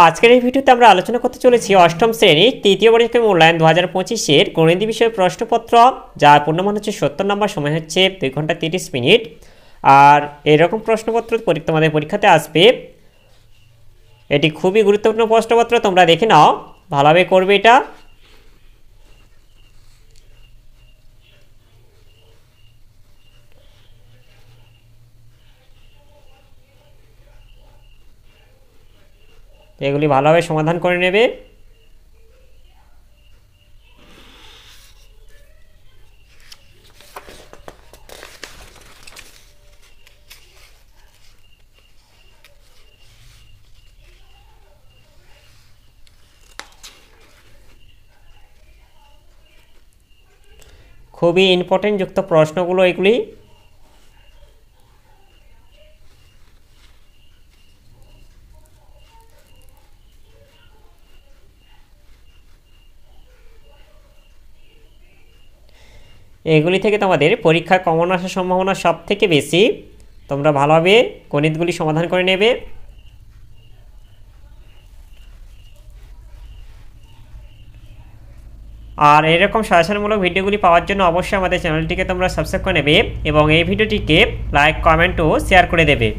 আজকের এই ভিডিওতে আমরা আলোচনা করতে চলেছি অষ্টম শ্রেণীর তৃতীয় পরীক্ষা মূল্যায়ন 2025-এর গণিত বিষয়ের প্রশ্নপত্র, যার পূর্ণমান হচ্ছে 70 নম্বর, সময় হচ্ছে 2 ঘন্টা 30 মিনিট। আর এরকম প্রশ্নপত্র তোমাদের পরীক্ষাতে আসবে। এটি খুবই গুরুত্বপূর্ণ প্রশ্নপত্র, তোমরা দেখে নাও, ভালোভাবে করবে এটা। এগুলি ভালোভাবে সমাধান করে নেবে। খুবই ইম্পর্টেন্ট যুক্ত প্রশ্নগুলো এগুলি। এগুলি থেকে তোমাদের পরীক্ষায় কমন আসার সম্ভাবনা সব থেকে বেশি। তোমরা ভালোভাবে গণিতগুলি সমাধান করে নেবে। আর এরকম সাজেশনমূলক ভিডিওগুলি পাওয়ার জন্য অবশ্যই আমাদের চ্যানেলটিকে তোমরা সাবস্ক্রাইব করে নেবে এবং এই ভিডিওটিকে লাইক, কমেন্ট ও শেয়ার করে দেবে।